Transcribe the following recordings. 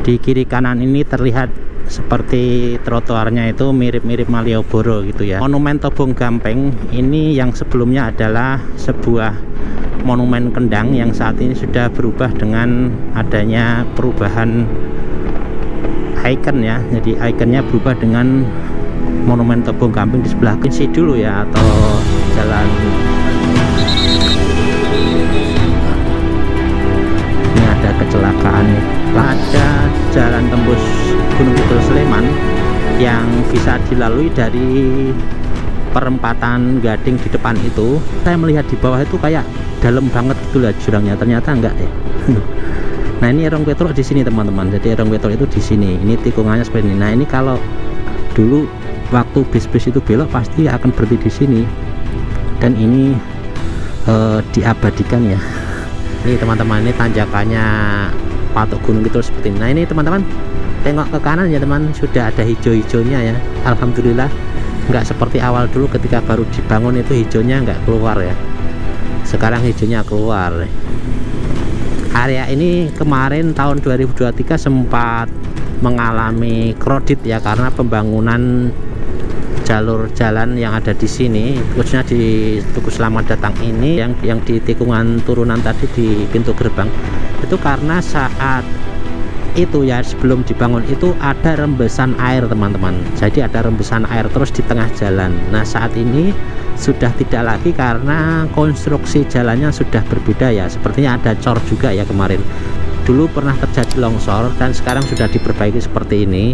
Di kiri kanan ini terlihat seperti trotoarnya itu mirip-mirip Malioboro gitu ya. Monumen Tobong Gampeng ini yang sebelumnya adalah sebuah monumen kendang yang saat ini sudah berubah dengan adanya perubahan ikon ya. Jadi ikonnya berubah dengan monumen Tobong Gampeng di sebelah kiri dulu ya, atau jalan ini ada kecelakaan nih. Ada jalan tembus Gunung Kidul Sleman yang bisa dilalui dari perempatan Gading di depan itu. Saya melihat di bawah itu kayak dalam banget gitu lah jurangnya, ternyata enggak ya. Nah ini Erong Petruk di sini teman-teman. Jadi Erong Petruk itu di sini. Ini tikungannya seperti ini. Nah ini kalau dulu waktu bis-bis itu belok pasti akan berhenti di sini. Dan ini diabadikan ya. Ini teman-teman, ini tanjakannya patok Gunung Kidul seperti ini. Nah ini teman-teman, tengok ke kanan ya teman, sudah ada hijau-hijaunya ya. Alhamdulillah, nggak seperti awal dulu ketika baru dibangun itu hijaunya nggak keluar ya. Sekarang hijaunya keluar. Area ini kemarin tahun 2023 sempat mengalami kredit ya, karena pembangunan jalur jalan yang ada di sini, khususnya di Tugu Selamat Datang ini, yang di tikungan turunan tadi di pintu gerbang itu, karena saat itu ya sebelum dibangun itu ada rembesan air teman-teman. Jadi ada rembesan air terus di tengah jalan. Nah saat ini sudah tidak lagi karena konstruksi jalannya sudah berbeda ya. Sepertinya ada cor juga ya kemarin. Dulu pernah terjadi longsor dan sekarang sudah diperbaiki seperti ini.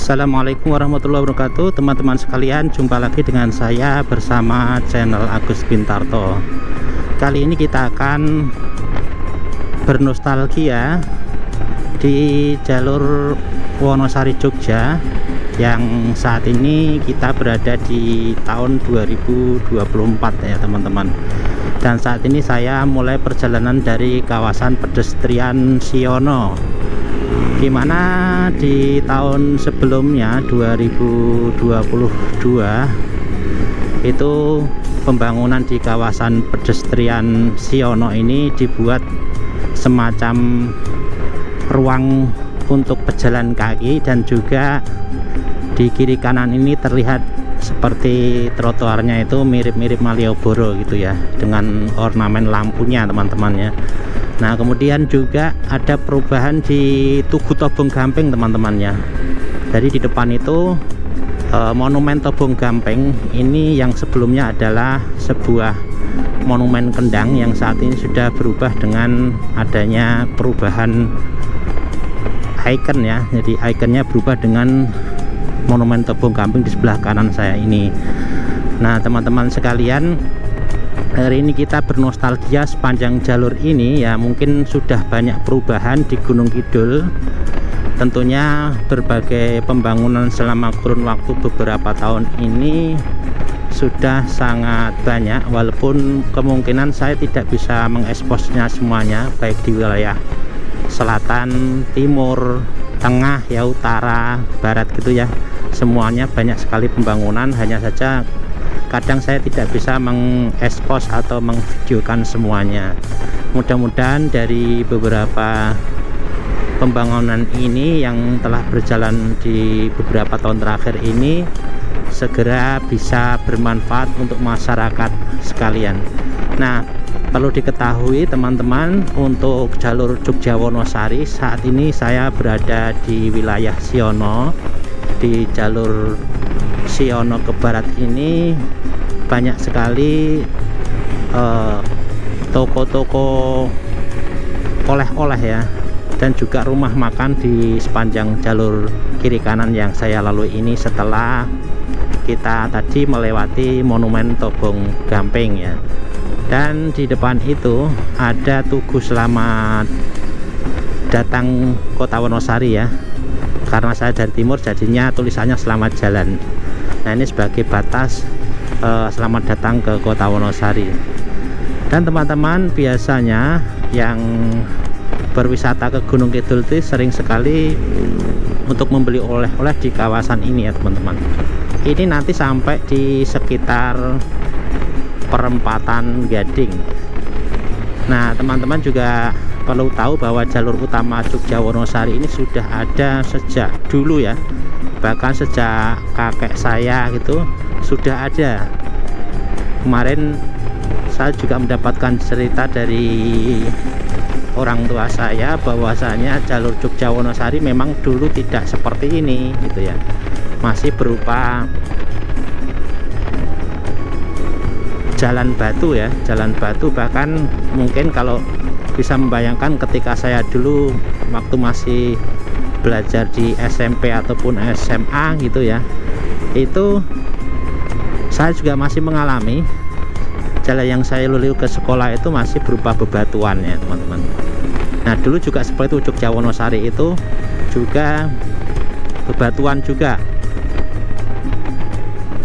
Assalamualaikum warahmatullahi wabarakatuh, teman-teman sekalian. Jumpa lagi dengan saya bersama channel Agus Bintarto. Kali ini kita akan bernostalgia di jalur Wonosari Jogja, yang saat ini kita berada di tahun 2024 ya teman-teman. Dan saat ini saya mulai perjalanan dari kawasan pedestrian Siono, dimana di tahun sebelumnya 2022 itu pembangunan di kawasan pedestrian Siono ini dibuat semacam ruang untuk pejalan kaki, dan juga di kiri kanan ini terlihat seperti trotoarnya itu mirip-mirip Malioboro gitu ya, dengan ornamen lampunya teman-teman ya. Nah, kemudian juga ada perubahan di Tugu Tobong Gamping teman-temannya. Jadi di depan itu monumen Tobong Gamping ini yang sebelumnya adalah sebuah monumen kendang, yang saat ini sudah berubah dengan adanya perubahan ikon ya. Jadi ikonnya berubah dengan monumen Tobong Gamping di sebelah kanan saya ini. Nah, teman-teman sekalian, hari ini kita bernostalgia sepanjang jalur ini ya. Mungkin sudah banyak perubahan di Gunung Kidul. Tentunya berbagai pembangunan selama kurun waktu beberapa tahun ini sudah sangat banyak, walaupun kemungkinan saya tidak bisa mengeksposnya semuanya, baik di wilayah selatan, timur, tengah ya, utara, barat gitu ya. Semuanya banyak sekali pembangunan, hanya saja kadang saya tidak bisa mengekspos atau mengvideokan semuanya. Mudah-mudahan dari beberapa pembangunan ini yang telah berjalan di beberapa tahun terakhir ini segera bisa bermanfaat untuk masyarakat sekalian. Nah, perlu diketahui teman-teman, untuk jalur Jogja Wonosari saat ini saya berada di wilayah Siono. Di jalur Siono ke barat ini banyak sekali toko-toko oleh-oleh ya, dan juga rumah makan di sepanjang jalur kiri kanan yang saya lalui ini, setelah kita tadi melewati monumen Tobong Gamping ya. Dan di depan itu ada Tugu Selamat Datang Kota Wonosari ya. Karena saya dari timur, jadinya tulisannya selamat jalan. Nah, ini sebagai batas selamat datang ke Kota Wonosari. Dan teman-teman, biasanya yang berwisata ke Gunung Kidul itu sering sekali untuk membeli oleh-oleh di kawasan ini ya teman-teman. Ini nanti sampai di sekitar perempatan Gading. Nah, teman-teman juga perlu tahu bahwa jalur utama Jogja Wonosari ini sudah ada sejak dulu ya, bahkan sejak kakek saya gitu sudah ada. Kemarin saya juga mendapatkan cerita dari orang tua saya bahwasanya jalur Jogja Wonosari memang dulu tidak seperti ini gitu ya, masih berupa jalan batu ya, jalan batu. Bahkan mungkin kalau bisa membayangkan ketika saya dulu waktu masih belajar di SMP ataupun SMA gitu ya, itu saya juga masih mengalami jalan yang saya lalui ke sekolah itu masih berupa bebatuan ya teman-teman. Nah, dulu juga seperti itu, Jogja Wonosari itu juga bebatuan juga.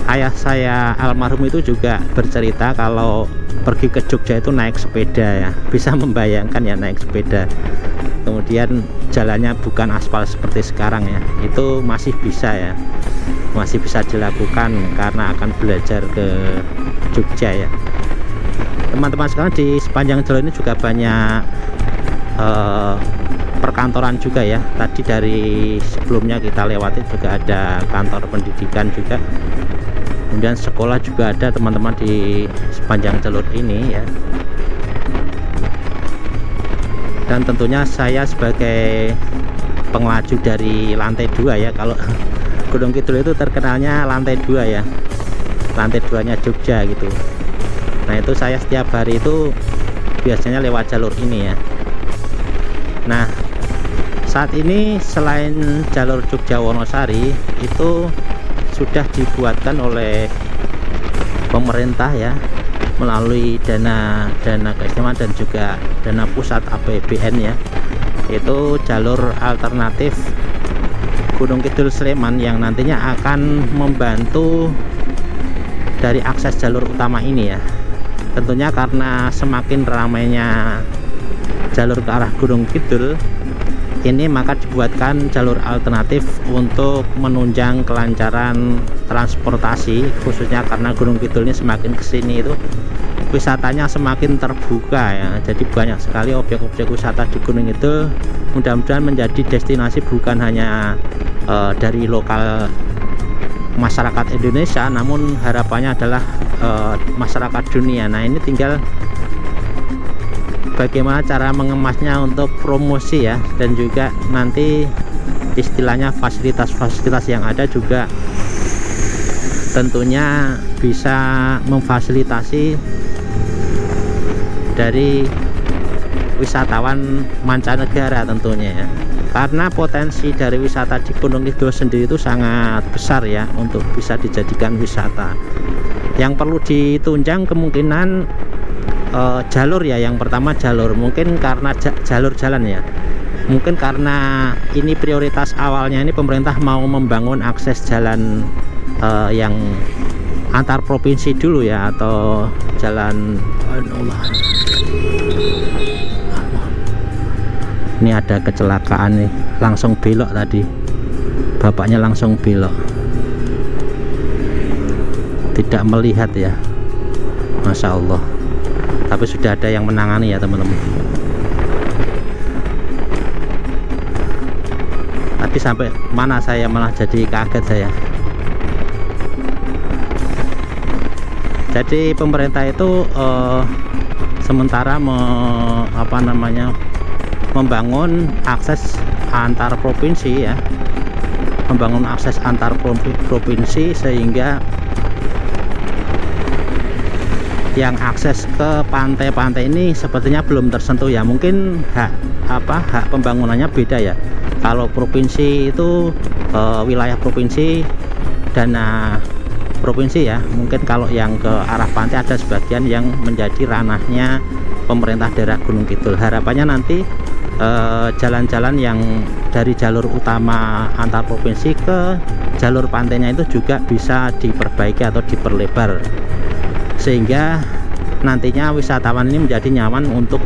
Ayah saya almarhum itu juga bercerita kalau pergi ke Jogja itu naik sepeda ya, bisa membayangkan ya, naik sepeda. Kemudian jalannya bukan aspal seperti sekarang ya, itu masih bisa ya, masih bisa dilakukan karena akan belajar ke Jogja ya. Teman-teman sekarang di sepanjang jalur ini juga banyak perkantoran juga ya. Tadi dari sebelumnya kita lewati juga ada kantor pendidikan juga, kemudian sekolah juga ada teman-teman di sepanjang jalur ini ya. Dan tentunya saya sebagai pengelaju dari lantai 2 ya, kalau Gunung Kidul itu terkenalnya lantai 2 ya, lantai 2-nya Jogja gitu. Nah, itu saya setiap hari itu biasanya lewat jalur ini ya. Nah, Saat ini selain jalur Jogja Wonosari itu sudah dibuatkan oleh pemerintah ya, melalui dana keistimewaan dan juga dana pusat APBN ya, itu jalur alternatif Gunung Kidul Sleman yang nantinya akan membantu dari akses jalur utama ini ya. Tentunya karena semakin ramainya jalur ke arah Gunung Kidul ini, maka dibuatkan jalur alternatif untuk menunjang kelancaran transportasi, khususnya karena Gunung Kidul ini semakin kesini itu wisatanya semakin terbuka ya. Jadi banyak sekali objek-objek wisata di Gunung Kidul. Mudah-mudahan menjadi destinasi bukan hanya dari lokal masyarakat Indonesia, namun harapannya adalah masyarakat dunia. Nah, ini tinggal bagaimana cara mengemasnya untuk promosi ya, dan juga nanti istilahnya fasilitas-fasilitas yang ada juga tentunya bisa memfasilitasi dari wisatawan mancanegara tentunya ya. Karena potensi dari wisata di Gunung Kidul sendiri itu sangat besar ya untuk bisa dijadikan wisata. Yang perlu ditunjang kemungkinan jalur ya. Yang pertama jalur, mungkin karena jalur jalan ya, mungkin karena ini prioritas awalnya ini pemerintah mau membangun akses jalan yang antar provinsi dulu ya, atau jalan ini ada kecelakaan nih, langsung belok tadi, bapaknya langsung belok, tidak melihat ya, Masya Allah. Tapi sudah ada yang menangani ya teman-teman. Tapi sampai mana saya malah jadi kaget saya. Jadi pemerintah itu sementara membangun akses antar provinsi ya, membangun akses antar provinsi sehingga yang akses ke pantai-pantai ini sepertinya belum tersentuh ya. Mungkin hak pembangunannya beda ya. Kalau provinsi itu wilayah provinsi, dana provinsi ya. Mungkin kalau yang ke arah pantai ada sebagian yang menjadi ranahnya pemerintah daerah Gunung Kidul. Harapannya nanti jalan-jalan yang dari jalur utama antar provinsi ke jalur pantainya itu juga bisa diperbaiki atau diperlebar, sehingga nantinya wisatawan ini menjadi nyaman untuk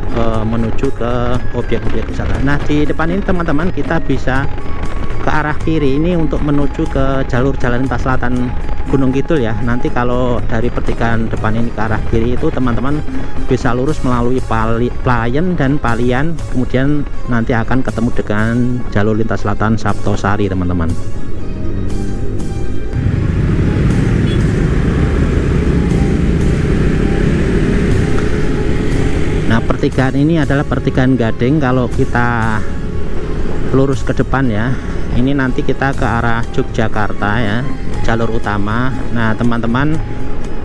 menuju ke objek-objek wisata. Nah, di depan ini teman-teman kita bisa ke arah kiri ini untuk menuju ke jalur jalan lintas selatan Gunung Kidul ya. Nanti kalau dari pertigaan depan ini ke arah kiri itu teman-teman bisa lurus melalui Playen dan Palian, kemudian nanti akan ketemu dengan jalur lintas selatan Saptosari teman-teman. Nah, pertigaan ini adalah pertigaan Gading. Kalau kita lurus ke depan ya, ini nanti kita ke arah Yogyakarta ya, jalur utama. Nah teman-teman,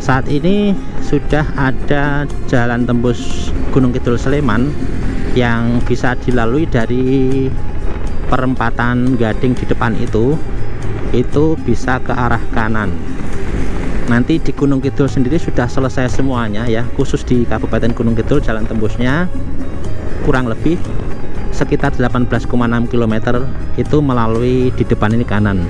saat ini sudah ada jalan tembus Gunung Kidul Sleman yang bisa dilalui dari perempatan Gading di depan itu bisa ke arah kanan. Nanti di Gunung Kidul sendiri sudah selesai semuanya ya, khusus di Kabupaten Gunung Kidul jalan tembusnya kurang lebih sekitar 18,6 km itu melalui di depan ini kanan.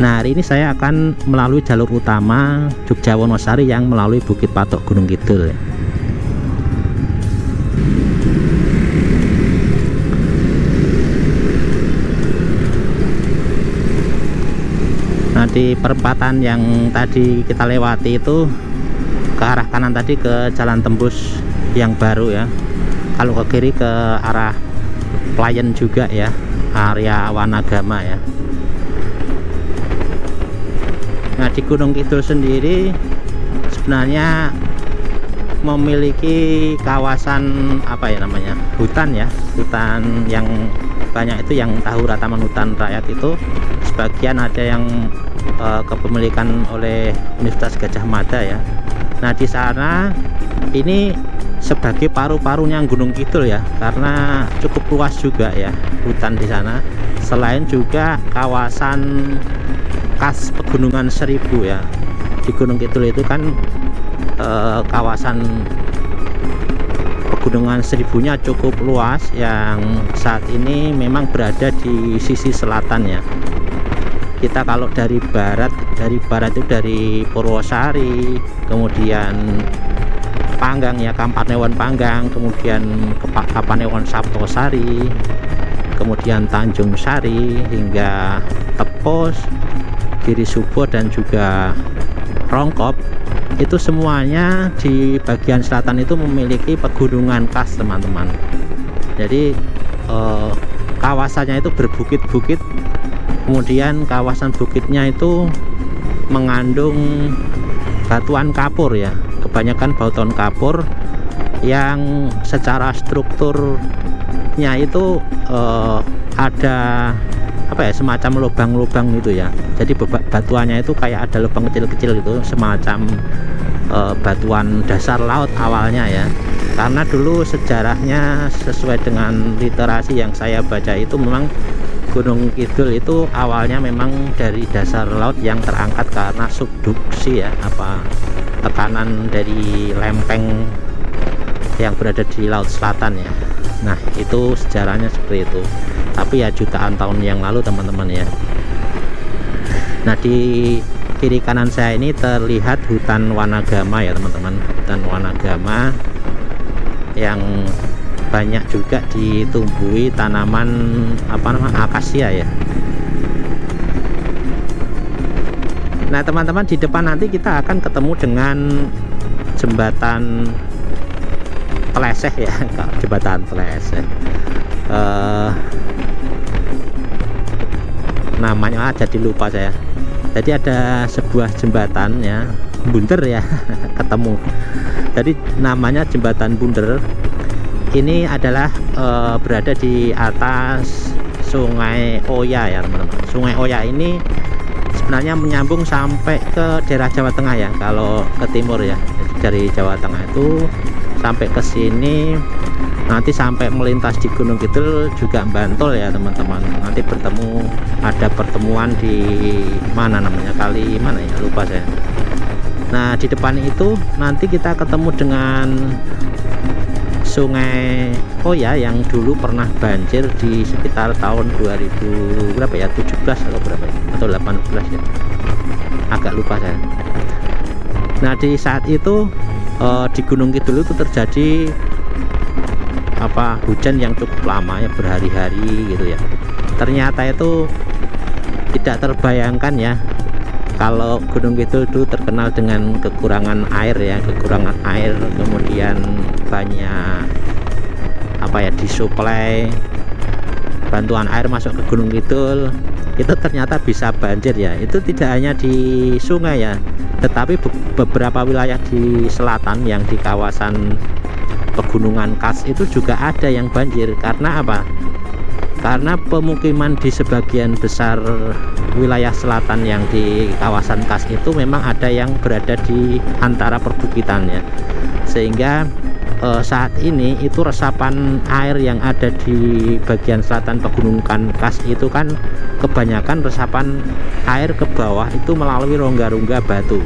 Nah, hari ini saya akan melalui jalur utama Jogja Wonosari yang melalui Bukit Patok Gunung Kidul. Nah, di perempatan yang tadi kita lewati itu ke arah kanan tadi ke jalan tembus yang baru ya. Kalau ke kiri ke arah Playen juga ya, area Wanagama ya. Nah, di Gunung Kidul sendiri sebenarnya memiliki kawasan apa ya namanya, hutan ya, hutan yang banyak itu yang Tahura Taman Hutan Rakyat itu. Sebagian ada yang kepemilikan oleh Universitas Gadjah Mada ya, Nah di sana ini sebagai paru-parunya Gunung Kidul ya, karena cukup luas juga ya hutan di sana. Selain juga kawasan khas Pegunungan Seribu ya. Di Gunung Kidul itu kan kawasan Pegunungan Seribunya cukup luas, yang saat ini memang berada di sisi selatan ya. Kita kalau dari barat itu dari Purwosari, kemudian Panggang ya, Kapanewon Panggang, kemudian Kapanewon Saptosari, kemudian Tanjung Sari hingga Tepos, Giri Subo dan juga Rongkop. Itu semuanya di bagian selatan itu memiliki pegunungan khas teman-teman. Jadi kawasannya itu berbukit-bukit, kemudian kawasan bukitnya itu mengandung batuan kapur ya, kebanyakan batuan kapur yang secara strukturnya itu ada apa ya, semacam lubang-lubang gitu ya. Jadi batuannya itu kayak ada lubang kecil-kecil gitu, semacam batuan dasar laut awalnya ya. Karena dulu sejarahnya sesuai dengan literasi yang saya baca itu memang Gunung Kidul itu awalnya memang dari dasar laut yang terangkat karena subduksi ya, apa tekanan dari lempeng yang berada di laut selatan ya. Nah itu sejarahnya seperti itu, tapi ya jutaan tahun yang lalu teman-teman ya. Nah di kiri kanan saya ini terlihat hutan Wanagama ya teman-teman, hutan Wanagama yang banyak juga ditumbuhi tanaman apa namanya, akasia ya. Nah teman-teman, di depan nanti kita akan ketemu dengan jembatan Teleseh ya, jembatan Teleseh. Namanya jadi lupa saya. Jadi ada sebuah jembatan ya, Bunder ya, ketemu. Jadi namanya jembatan Bunder. Ini adalah berada di atas Sungai Oya ya teman-teman. Sungai Oya ini sebenarnya menyambung sampai ke daerah Jawa Tengah ya, kalau ke timur ya. Jadi dari Jawa Tengah itu sampai ke sini, nanti sampai melintas di Gunung Kidul juga Bantul ya teman-teman. Nanti bertemu, ada pertemuan di mana namanya, kali mana ya, lupa saya. Nah di depan itu nanti kita ketemu dengan Sungai Oya yang dulu pernah banjir di sekitar tahun 2000 berapa ya, 17 atau berapa ya, atau 18 ya, agak lupa saya. Nah di saat itu di Gunung Kidul itu terjadi apa, hujan yang cukup lama ya, berhari-hari gitu ya. Ternyata itu tidak terbayangkan ya, kalau Gunung Kidul itu terkenal dengan kekurangan air ya, kekurangan air, kemudian banyak apa ya, disuplai bantuan air masuk ke Gunung Kidul itu ternyata bisa banjir ya. Itu tidak hanya di sungai ya, tetapi beberapa wilayah di selatan yang di kawasan pegunungan khas itu juga ada yang banjir. Karena apa? Karena pemukiman di sebagian besar wilayah selatan yang di kawasan khas itu memang ada yang berada di antara perbukitan ya, sehingga saat ini itu resapan air yang ada di bagian selatan pegunungan khas itu kan kebanyakan resapan air ke bawah itu melalui rongga-rongga batu.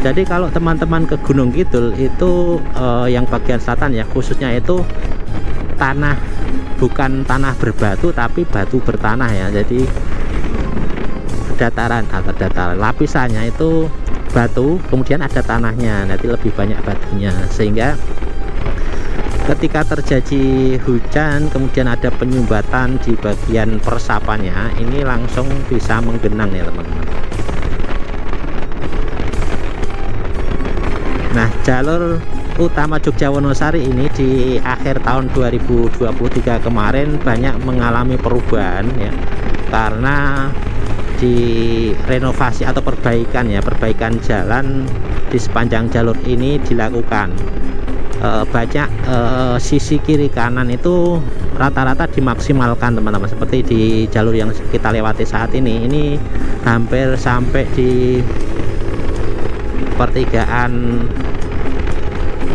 Jadi kalau teman-teman ke Gunung Kidul itu yang bagian selatan ya, khususnya itu tanah, bukan tanah berbatu tapi batu bertanah ya. Jadi dataran atau dataran lapisannya itu batu, kemudian ada tanahnya, nanti lebih banyak batunya, sehingga ketika terjadi hujan kemudian ada penyumbatan di bagian persapannya, ini langsung bisa menggenang ya teman-teman. Nah jalur utama Jogja Wonosari ini di akhir tahun 2023 kemarin banyak mengalami perubahan ya, karena direnovasi atau perbaikan ya, perbaikan jalan di sepanjang jalur ini dilakukan. Banyak sisi kiri kanan itu rata-rata dimaksimalkan teman-teman, seperti di jalur yang kita lewati saat ini hampir sampai di pertigaan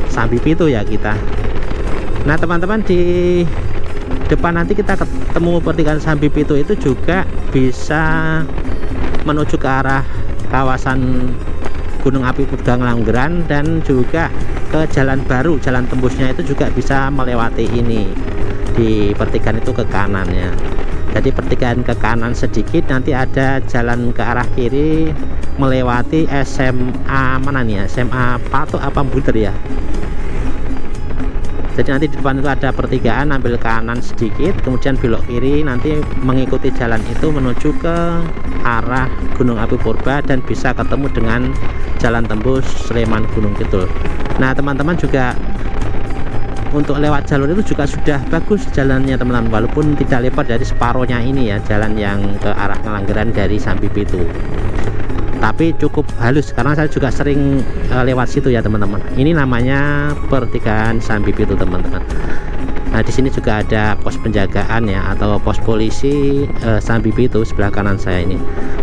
Sambi Pitu ya kita. Nah teman-teman, di depan nanti kita ketemu pertigaan Sambi Pitu itu juga bisa menuju ke arah kawasan Gunung Api Purba Ngelanggeran, dan juga ke jalan baru, jalan tembusnya itu juga bisa melewati ini. Di pertigaan itu ke kanannya, jadi pertigaan ke kanan sedikit nanti ada jalan ke arah kiri melewati SMA mana nih ya, SMA Patok apa Buder ya. Jadi nanti di depan itu ada pertigaan, ambil kanan sedikit, kemudian belok kiri, nanti mengikuti jalan itu menuju ke arah Gunung Api Purba dan bisa ketemu dengan jalan tembus Sleman Gunung Kidul. Nah teman-teman, juga untuk lewat jalur itu juga sudah bagus jalannya teman-teman, walaupun tidak lebar dari separohnya ini ya, jalan yang ke arah Ngelanggeran dari Sambi Pitu, tapi cukup halus karena saya juga sering lewat situ ya teman-teman. Ini namanya pertigaan Sambi Pitu teman-teman. Nah di sini juga ada pos penjagaan ya, atau pos polisi Sambi Pitu sebelah kanan saya ini.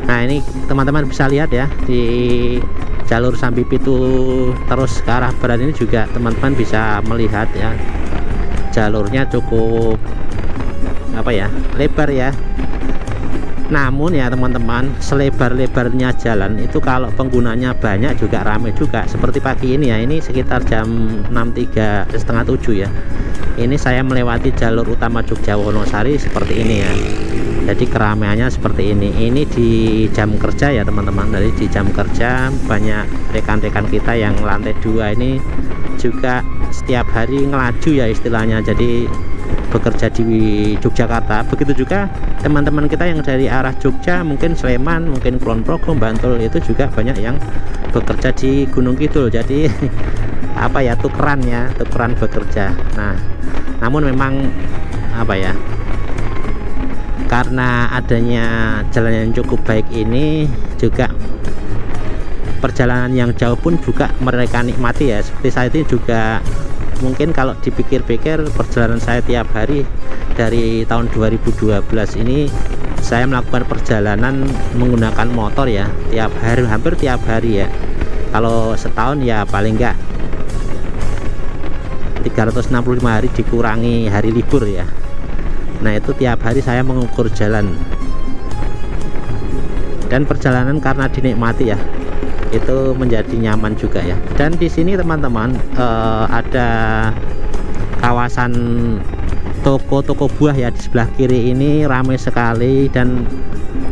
Nah ini teman-teman bisa lihat ya, di jalur Sambi Pitu terus ke arah barat ini juga teman-teman bisa melihat ya, jalurnya cukup apa ya, lebar ya. Namun ya teman-teman, selebar-lebarnya jalan itu kalau penggunanya banyak juga ramai juga. Seperti pagi ini ya, ini sekitar jam 6.30 setengah 7 ya, ini saya melewati jalur utama Jogja Wonosari seperti ini ya. Jadi keramaiannya seperti ini. Ini di jam kerja ya teman-teman. Jadi di jam kerja banyak rekan-rekan kita yang lantai 2 ini juga setiap hari ngelaju ya istilahnya, jadi bekerja di Yogyakarta. Begitu juga teman-teman kita yang dari arah Jogja, mungkin Sleman, mungkin Kulon Progo, Bantul, itu juga banyak yang bekerja di Gunung Kidul. Jadi apa ya, tukeran bekerja. Nah namun memang apa ya, karena adanya jalan yang cukup baik ini, juga perjalanan yang jauh pun juga mereka nikmati ya. Seperti saya ini juga mungkin kalau dipikir-pikir, perjalanan saya tiap hari dari tahun 2012 ini saya melakukan perjalanan menggunakan motor ya, tiap hari, hampir tiap hari ya. Kalau setahun ya paling enggak 365 hari dikurangi hari libur ya. Nah itu tiap hari saya mengukur jalan, dan perjalanan karena dinikmati ya, itu menjadi nyaman juga ya. Dan di sini teman-teman ada kawasan toko-toko buah ya, di sebelah kiri ini ramai sekali. Dan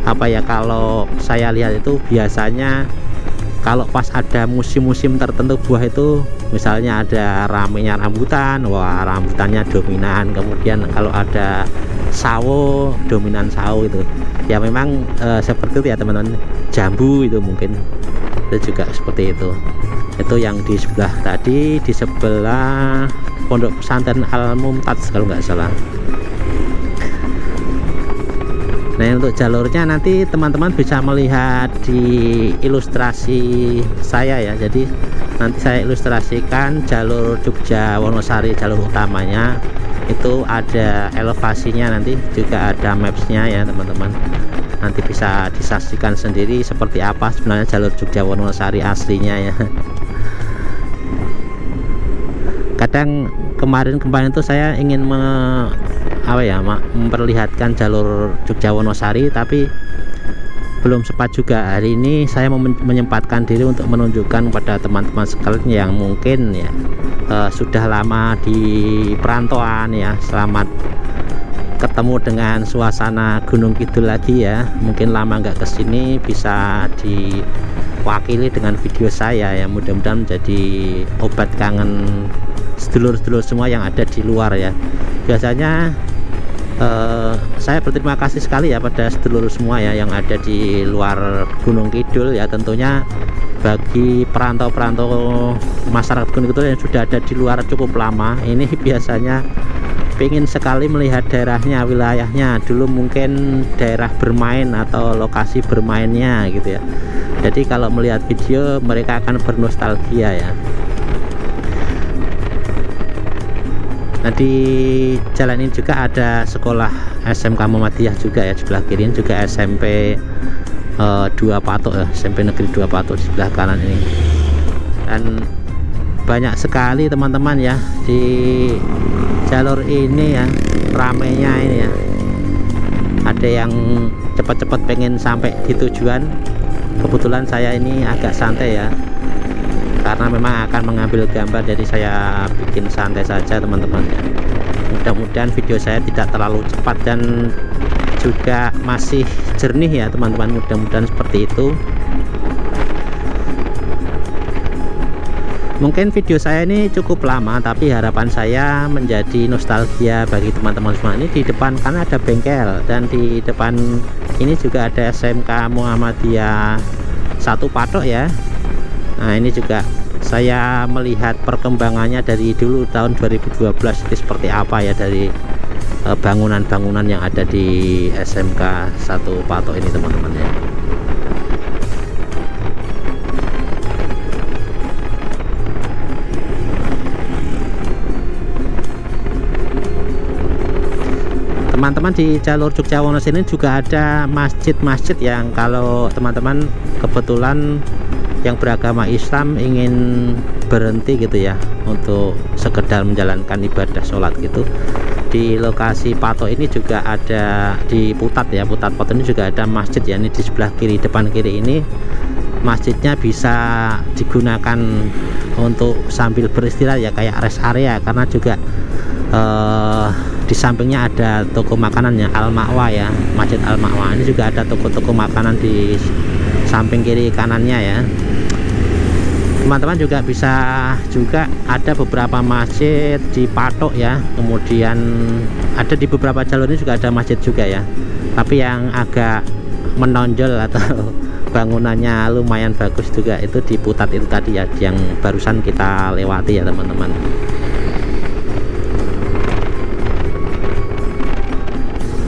apa ya, kalau saya lihat itu biasanya kalau pas ada musim-musim tertentu buah itu, misalnya ada ramenya rambutan, wah rambutannya dominan. Kemudian kalau ada sawo, dominan sawo itu ya. Memang seperti itu ya teman-teman. Jambu itu mungkin itu juga seperti itu. Itu yang di sebelah tadi, di sebelah Pondok Pesantren Al Mumtaz kalau nggak salah. Nah untuk jalurnya nanti teman-teman bisa melihat di ilustrasi saya ya. Jadi nanti saya ilustrasikan jalur Jogja Wonosari, jalur utamanya itu ada elevasinya, nanti juga ada mapsnya ya teman-teman. Nanti bisa disaksikan sendiri seperti apa sebenarnya jalur Jogja Wonosari aslinya ya. Kadang kemarin itu saya ingin memperlihatkan jalur Jogja Wonosari, tapi belum sempat juga. Hari ini saya menyempatkan diri untuk menunjukkan kepada teman-teman sekalian yang mungkin ya sudah lama di perantauan ya. Selamat ketemu dengan suasana Gunung Kidul lagi ya. Mungkin lama nggak kesini, bisa diwakili dengan video saya ya. Mudah-mudahan menjadi obat kangen sedulur-sedulur semua yang ada di luar ya. Biasanya saya berterima kasih sekali ya pada sedulur semua ya yang ada di luar Gunung Kidul ya. Tentunya bagi perantau-perantau masyarakat Gunung Kidul yang sudah ada di luar cukup lama, ini biasanya ingin sekali melihat daerahnya, wilayahnya dulu, mungkin daerah bermain atau lokasi bermainnya gitu ya. Jadi kalau melihat video mereka akan bernostalgia ya. Nah di jalan ini juga ada sekolah SMK Muhammadiyah juga ya, sebelah kiri ini juga SMP 2 Patok ya, SMP Negeri 2 Patok di sebelah kanan ini. Dan banyak sekali teman-teman ya di jalur ini ya, ramenya ini ya. Ada yang cepat-cepat pengen sampai di tujuan. Kebetulan saya ini agak santai ya, karena memang akan mengambil gambar, jadi saya bikin santai saja teman-teman ya. Mudah-mudahan video saya tidak terlalu cepat dan juga masih jernih ya teman-teman, mudah-mudahan seperti itu. Mungkin video saya ini cukup lama, tapi harapan saya menjadi nostalgia bagi teman-teman semua. Ini di depan kan ada bengkel, dan di depan ini juga ada SMK Muhammadiyah 1 Patok ya. Nah ini juga saya melihat perkembangannya dari dulu tahun 2012 itu seperti apa ya, dari bangunan-bangunan yang ada di SMK 1 Patok ini teman-teman ya. Teman-teman, di jalur Jogja Wonosobo ini juga ada masjid-masjid yang kalau teman-teman kebetulan yang beragama Islam ingin berhenti gitu ya untuk sekedar menjalankan ibadah sholat gitu, di lokasi Patok ini juga ada, di Putat ya, Putat Patok ini juga ada masjid ya. Ini di sebelah kiri, depan kiri ini masjidnya bisa digunakan untuk sambil beristirahat ya, kayak rest area, karena juga di sampingnya ada toko makanannya Al-Ma'wa ya, Masjid Al-Ma'wa. Ini juga ada toko-toko makanan di samping kiri kanannya ya. Teman-teman juga bisa, juga ada beberapa masjid di Patok ya, kemudian ada di beberapa jalur ini juga ada masjid juga ya, tapi yang agak menonjol atau bangunannya lumayan bagus juga itu di Putat itu tadi ya, yang barusan kita lewati ya teman-teman.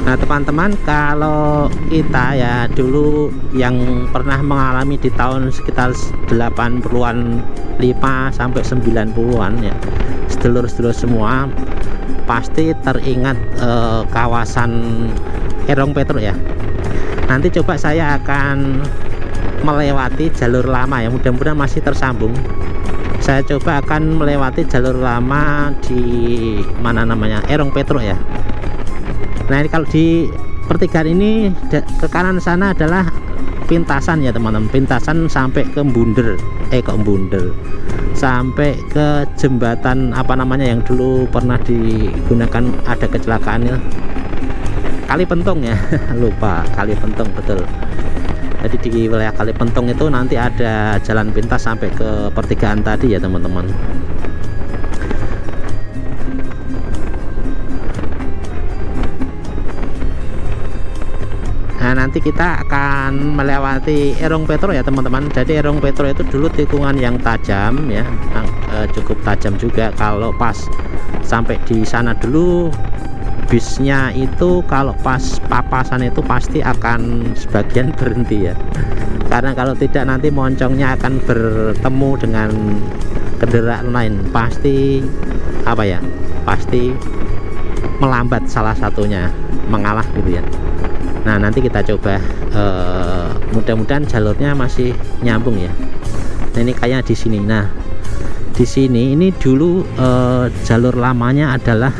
Nah teman-teman, kalau kita ya dulu yang pernah mengalami di tahun sekitar 80-an 5 sampai 90-an ya, sedulur-sedulur semua pasti teringat kawasan Erong Petruk ya. Nanti coba saya akan melewati jalur lama ya, mudah-mudahan masih tersambung. Saya coba akan melewati jalur lama di mana namanya, Erong Petruk ya. Nah ini kalau di pertigaan ini ke kanan sana adalah pintasan ya teman-teman, pintasan sampai ke Bunder, sampai ke jembatan apa namanya yang dulu pernah digunakan, ada kecelakaannya, Kali Pentung ya lupa, Kali Pentung betul. Jadi di wilayah Kali Pentung itu nanti ada jalan pintas sampai ke pertigaan tadi ya teman-teman. Nah nanti kita akan melewati Erong Petruk ya teman-teman. Jadi Erong Petruk itu dulu tikungan yang tajam ya, cukup tajam juga. Kalau pas sampai di sana dulu, bisnya itu kalau pas papasan itu pasti akan sebagian berhenti ya, karena kalau tidak nanti moncongnya akan bertemu dengan kendaraan lain, pasti apa ya, pasti melambat salah satunya, mengalah gitu ya. Nah nanti kita coba, mudah-mudahan jalurnya masih nyambung ya. Nah ini kayaknya di sini. Nah di sini ini dulu jalur lamanya adalah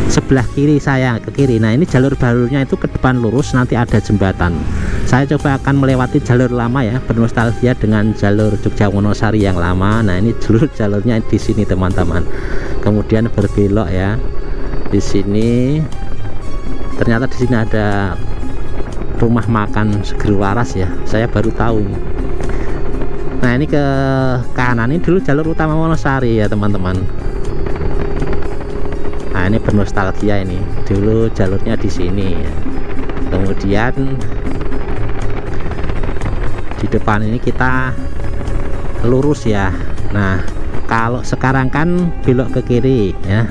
sebelah kiri saya, ke kiri. Nah ini jalur barunya itu ke depan lurus, nanti ada jembatan. Saya coba akan melewati jalur lama ya, bernostalgia dengan jalur Jogja Wonosari yang lama. Nah ini jalurnya di sini teman-teman. Kemudian berbelok ya. Di sini ternyata di sini ada rumah makan Seger Waras ya, saya baru tahu. Nah ini ke kanan ini dulu jalur utama Wonosari ya teman-teman. Nah ini bernostalgia, ini dulu jalurnya di sini ya. Kemudian di depan ini kita lurus ya. Nah kalau sekarang kan belok ke kiri ya,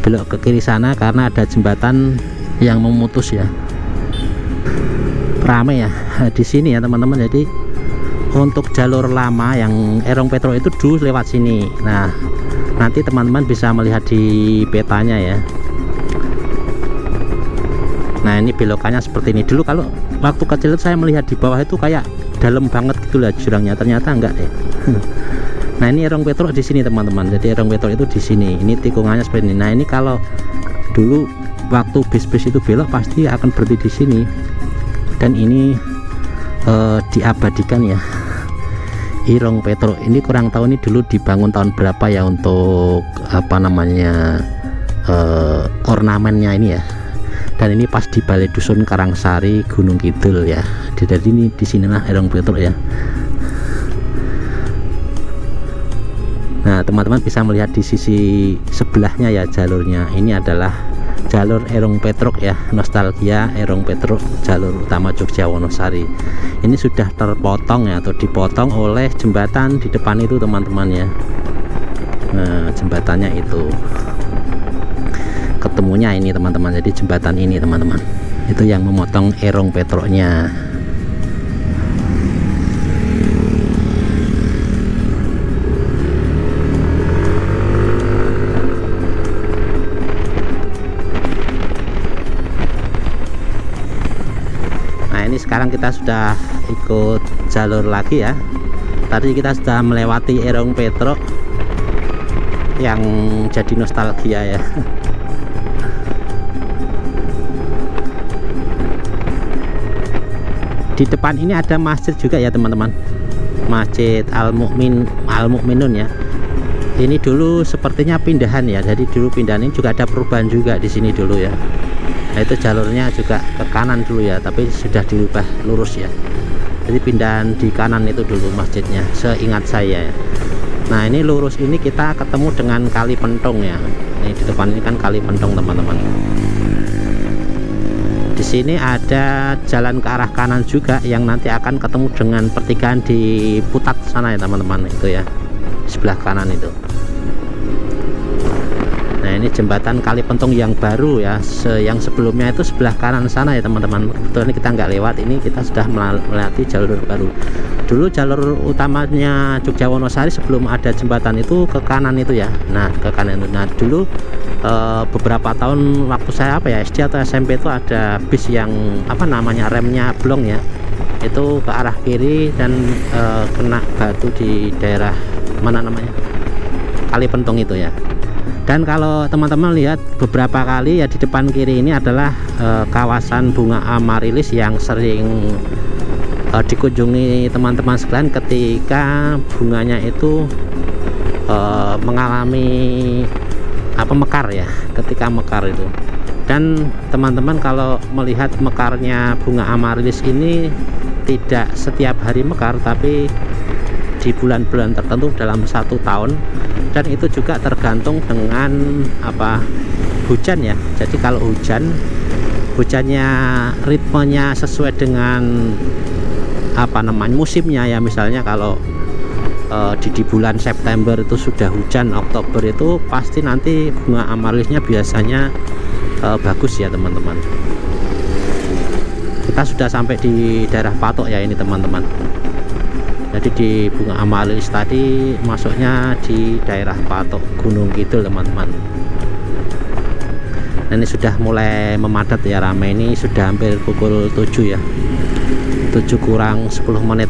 belok ke kiri sana karena ada jembatan yang memutus ya. Rame ya di sini ya teman-teman. Jadi untuk jalur lama yang Erong Petruk itu dulu lewat sini. Nah nanti teman-teman bisa melihat di petanya ya. Nah ini belokannya seperti ini. Dulu kalau waktu kecil saya melihat di bawah itu kayak dalam banget gitu lah jurangnya, ternyata enggak deh. Nah ini Erong Petruk di sini teman-teman. Jadi Erong Petruk itu di sini. Ini tikungannya seperti ini. Nah ini kalau dulu waktu bis-bis itu belok pasti akan berhenti di sini. Dan ini diabadikan ya. Erong Petruk ini kurang tahu ini dulu dibangun tahun berapa ya untuk apa namanya ornamennya ini ya. Dan ini pas di Balai Dusun Karangsari Gunung Kidul ya. Jadi ini di sinilah Erong Petruk ya. Nah teman-teman bisa melihat di sisi sebelahnya ya jalurnya. Ini adalah jalur Erong Petruk ya, nostalgia Erong Petruk, jalur utama Jogja Wonosari. Ini sudah terpotong ya, atau dipotong oleh jembatan di depan itu teman-teman ya. Nah jembatannya itu ketemunya ini teman-teman. Jadi jembatan ini teman-teman, itu yang memotong Erong Petruknya. Sekarang kita sudah ikut jalur lagi ya. Tadi kita sudah melewati Erong Petruk yang jadi nostalgia ya. Di depan ini ada masjid juga ya teman-teman, Masjid Al-Mukminun ya. Ini dulu sepertinya pindahan ya. Jadi dulu pindahan, ini juga ada perubahan juga di sini dulu ya. Nah itu jalurnya juga ke kanan dulu ya, tapi sudah dirubah lurus ya. Jadi pindahan di kanan itu dulu masjidnya, seingat saya ya. Nah ini lurus ini kita ketemu dengan Kali Pentong ya. Ini di depan ini kan Kali Pentong teman-teman. Di sini ada jalan ke arah kanan juga yang nanti akan ketemu dengan pertigaan di Putat sana ya teman-teman, itu ya, sebelah kanan itu. Nah ini jembatan Kali Pentong yang baru ya. Yang sebelumnya itu sebelah kanan sana ya teman-teman. Kebetulan kita nggak lewat, ini kita sudah melewati jalur baru. Dulu jalur utamanya Jogja Wonosari sebelum ada jembatan itu ke kanan itu ya. Nah ke kanan itu. Nah dulu beberapa tahun waktu saya SD atau SMP itu ada bis yang apa namanya, remnya blong ya, itu ke arah kiri dan kena batu di daerah mana namanya, Kali Pentong itu ya. Dan kalau teman-teman lihat beberapa kali ya, di depan kiri ini adalah kawasan bunga amarilis yang sering dikunjungi teman-teman sekalian ketika bunganya itu mengalami mekar ya, ketika mekar itu. Dan teman-teman kalau melihat mekarnya bunga amarilis ini tidak setiap hari mekar, tapi di bulan-bulan tertentu dalam 1 tahun. Dan itu juga tergantung dengan hujan ya. Jadi kalau hujannya ritmenya sesuai dengan musimnya ya. Misalnya kalau di bulan September itu sudah hujan, Oktober itu pasti nanti bunga amarilisnya biasanya bagus ya teman-teman. Kita sudah sampai di daerah Patok ya ini teman-teman. Jadi di bunga amarilis tadi masuknya di daerah Patok Gunung Kidul teman-teman. Ini sudah mulai memadat ya, ramai. Ini sudah hampir pukul 7 ya, 7 kurang 10 menit.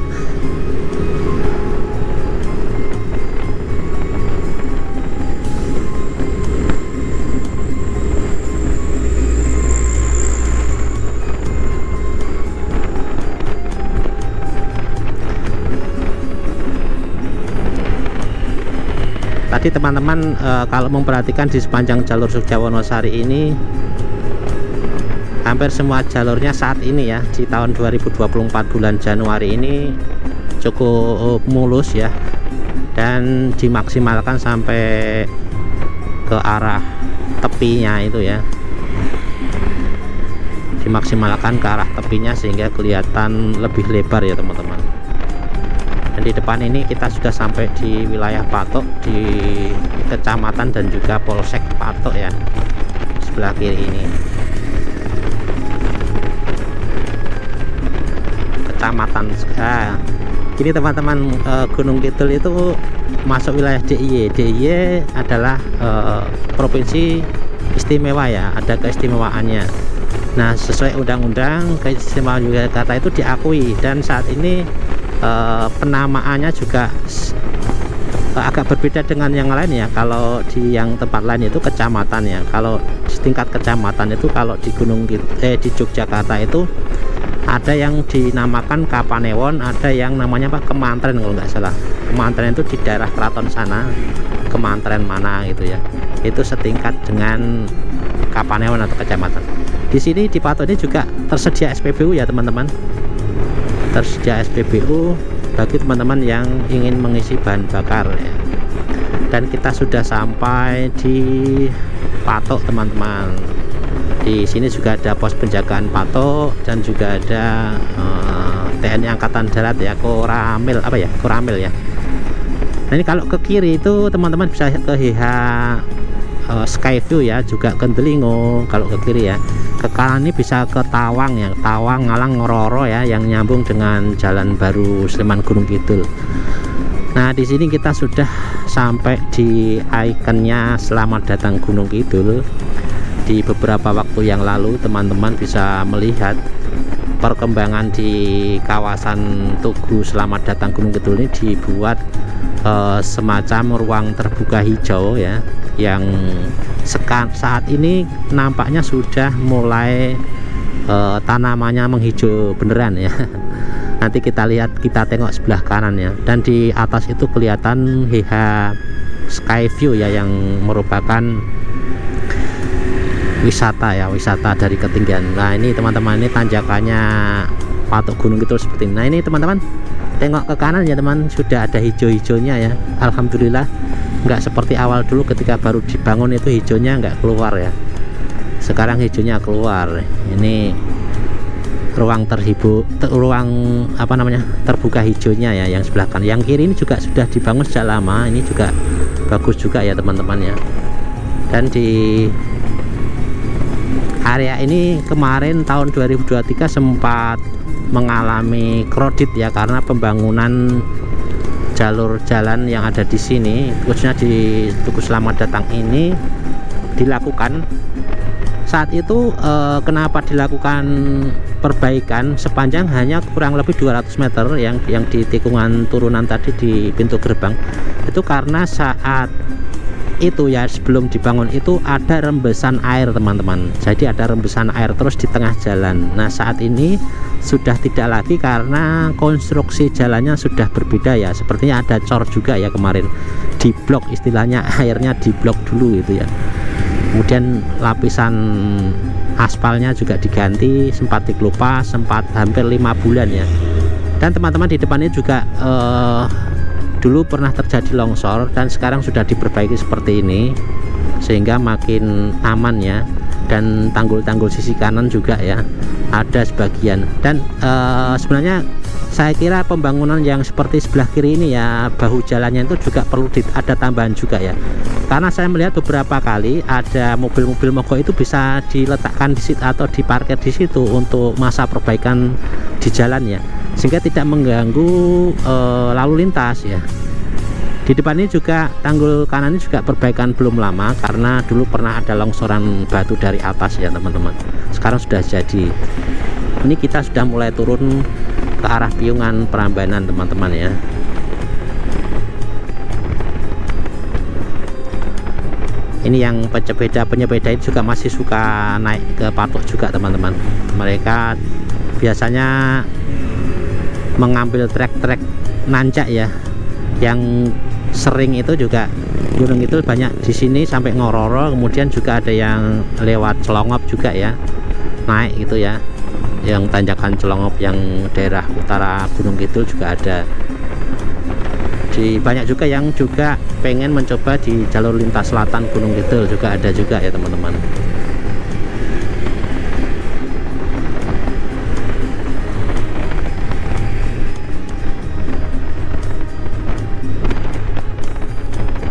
Tadi teman-teman kalau memperhatikan di sepanjang jalur Jogja Wonosari ini, hampir semua jalurnya saat ini ya, di tahun 2024 bulan Januari ini cukup mulus ya, dan dimaksimalkan sampai ke arah tepinya itu ya, dimaksimalkan ke arah tepinya sehingga kelihatan lebih lebar ya teman-teman. Dan di depan ini kita sudah sampai di wilayah Patok, di kecamatan dan juga Polsek Patok ya, sebelah kiri ini. Kecamatan gini teman-teman, Gunung Kidul itu masuk wilayah DIY. DIY adalah provinsi istimewa ya, ada keistimewaannya. Nah sesuai undang-undang keistimewaan Yogyakarta itu diakui, dan saat ini penamaannya juga agak berbeda dengan yang lain ya. Kalau di yang tempat lain itu kecamatan ya, kalau di tingkat kecamatan itu, kalau di di Yogyakarta itu ada yang dinamakan Kapanewon, ada yang namanya apa, Kemantren kalau nggak salah. Kemantren itu di daerah keraton sana, Kemantren mana gitu ya, itu setingkat dengan Kapanewon atau kecamatan. Di sini di Patok ini juga tersedia SPBU ya teman-teman, tersedia SPBU bagi teman-teman yang ingin mengisi bahan bakar ya. Dan kita sudah sampai di Patok teman-teman. Di sini juga ada pos penjagaan Patok dan juga ada TNI Angkatan Darat ya, Koramil apa ya, Koramil ya. Nah ini kalau ke kiri itu teman-teman bisa ke HH Skyview ya, juga ke Delingo kalau ke kiri ya. Ke kanan ini bisa ke Tawang ya, Tawang, Ngalang, Ngororo ya, yang nyambung dengan Jalan Baru Sleman Gunung Kidul. Nah di sini kita sudah sampai di ikonnya Selamat Datang Gunung Kidul. Di beberapa waktu yang lalu teman-teman bisa melihat perkembangan di kawasan Tugu Selamat Datang Gunung Kidul ini dibuat semacam ruang terbuka hijau ya, yang saat ini nampaknya sudah mulai tanamannya menghijau beneran ya. Nanti kita lihat, kita tengok sebelah kanan ya, dan di atas itu kelihatan HH Skyview ya, yang merupakan wisata ya, wisata dari ketinggian. Nah ini teman-teman, ini tanjakannya Patok Gunung Kidul seperti ini. Nah ini teman-teman, tengok ke kanan ya teman, sudah ada hijau-hijaunya ya, alhamdulillah. Nggak seperti awal dulu ketika baru dibangun itu hijaunya nggak keluar ya, sekarang hijaunya keluar. Ini ruang ruang apa namanya, terbuka hijaunya ya, yang sebelah kanan. Yang kiri ini juga sudah dibangun sejak lama, ini juga bagus juga ya teman-teman ya. Dan di area ini kemarin tahun 2023 sempat mengalami kredit ya, karena pembangunan jalur jalan yang ada di sini, khususnya di Tugu Selamat Datang ini dilakukan. Saat itu kenapa dilakukan perbaikan sepanjang hanya kurang lebih 200 meter yang di tikungan turunan tadi di pintu gerbang itu, karena saat itu ya, sebelum dibangun itu ada rembesan air teman-teman. Jadi ada rembesan air terus di tengah jalan. Nah saat ini sudah tidak lagi karena konstruksi jalannya sudah berbeda ya. Sepertinya ada cor juga ya kemarin, di blok, istilahnya airnya di blok dulu gitu ya. Kemudian lapisan aspalnya juga diganti, sempat dikelupas, sempat hampir 5 bulan ya. Dan teman-teman di depannya juga dulu pernah terjadi longsor dan sekarang sudah diperbaiki seperti ini sehingga makin aman ya. Dan tanggul-tanggul sisi kanan juga ya ada sebagian. Dan sebenarnya saya kira pembangunan yang seperti sebelah kiri ini ya, bahu jalannya itu juga perlu ada tambahan juga ya, karena saya melihat beberapa kali ada mobil-mobil mogok itu bisa diletakkan di situ atau diparkir di situ untuk masa perbaikan di jalan ya, sehingga tidak mengganggu lalu lintas ya. Di depan ini juga tanggul kanan ini juga perbaikan belum lama, karena dulu pernah ada longsoran batu dari atas ya teman-teman. Sekarang sudah jadi. Ini kita sudah mulai turun ke arah Piungan Prambanan teman-teman ya. Ini yang penyepeda itu juga masih suka naik ke Patok juga teman-teman. Mereka biasanya mengambil trek-trek nanjak ya, yang sering itu juga gunung itu banyak di sini sampai Ngororo. Kemudian juga ada yang lewat Celongop juga ya, naik gitu ya, yang tanjakan Celongop yang daerah utara Gunung Kidul juga ada. Banyak juga yang juga pengen mencoba di jalur lintas selatan Gunung Kidul juga ada juga ya teman-teman.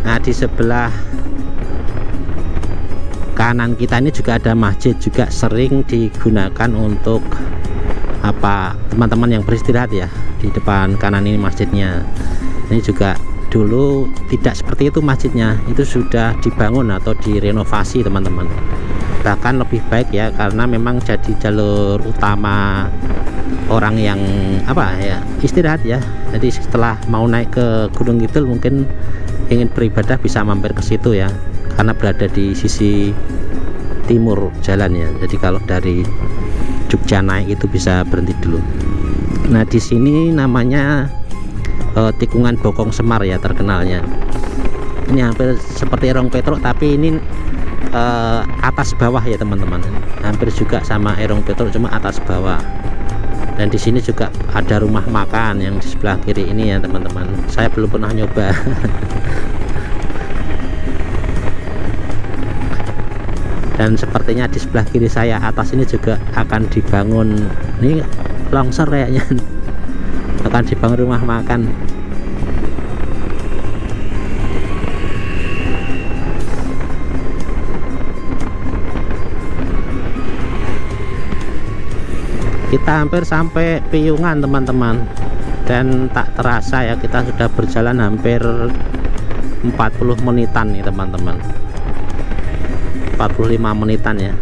Nah di sebelah kanan kita ini juga ada masjid, juga sering digunakan untuk apa, teman-teman yang beristirahat ya. Di depan kanan ini masjidnya. Ini juga dulu tidak seperti itu masjidnya, itu sudah dibangun atau direnovasi teman-teman. Bahkan lebih baik ya, karena memang jadi jalur utama orang yang apa ya, istirahat ya. Jadi setelah mau naik ke Gunung Kidul mungkin ingin beribadah bisa mampir ke situ ya, karena berada di sisi timur jalan ya. Jadi kalau dari Jogja naik itu bisa berhenti dulu. Nah di sini namanya tikungan Bokong Semar ya terkenalnya. Ini hampir seperti Erong Petruk, tapi ini atas bawah ya teman-teman. Hampir juga sama Erong Petruk, cuma atas bawah. Dan di sini juga ada rumah makan yang di sebelah kiri ini ya teman-teman. Saya belum pernah nyoba. Dan sepertinya di sebelah kiri saya atas ini juga akan dibangun, ini longsor kayaknya, akan dibangun rumah makan. Kita hampir sampai Piungan teman-teman, dan tak terasa ya kita sudah berjalan hampir 40 menitan nih teman-teman, 45 menitan ya.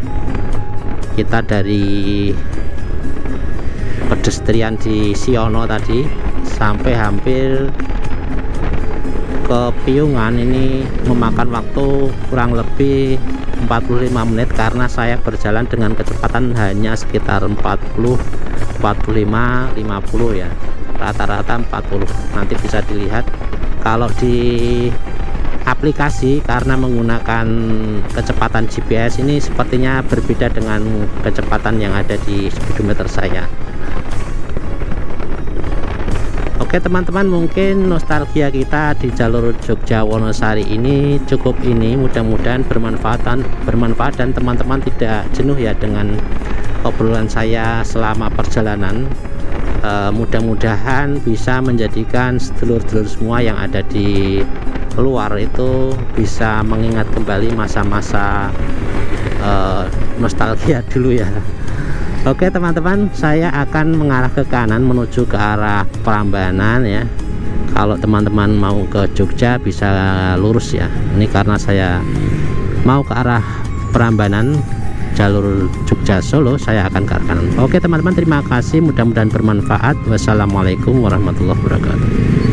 Kita dari pedestrian di Siono tadi sampai hampir ke Piungan ini memakan waktu kurang lebih 45 menit, karena saya berjalan dengan kecepatan hanya sekitar 40, 45, 50 ya, rata-rata 40. Nanti bisa dilihat kalau di aplikasi, karena menggunakan kecepatan GPS ini sepertinya berbeda dengan kecepatan yang ada di speedometer saya. Oke teman-teman, mungkin nostalgia kita di jalur Jogja Wonosari ini cukup ini. Mudah-mudahan bermanfaat dan teman-teman tidak jenuh ya dengan obrolan saya selama perjalanan. Mudah-mudahan bisa menjadikan sedulur-sedulur semua yang ada di luar itu bisa mengingat kembali masa-masa nostalgia dulu ya. Oke teman-teman, saya akan mengarah ke kanan menuju ke arah Prambanan ya. Kalau teman-teman mau ke Jogja bisa lurus ya. Ini karena saya mau ke arah Prambanan, jalur Jogja Solo, saya akan ke arah kanan. Oke teman-teman, terima kasih, mudah-mudahan bermanfaat. Wassalamualaikum warahmatullahi wabarakatuh.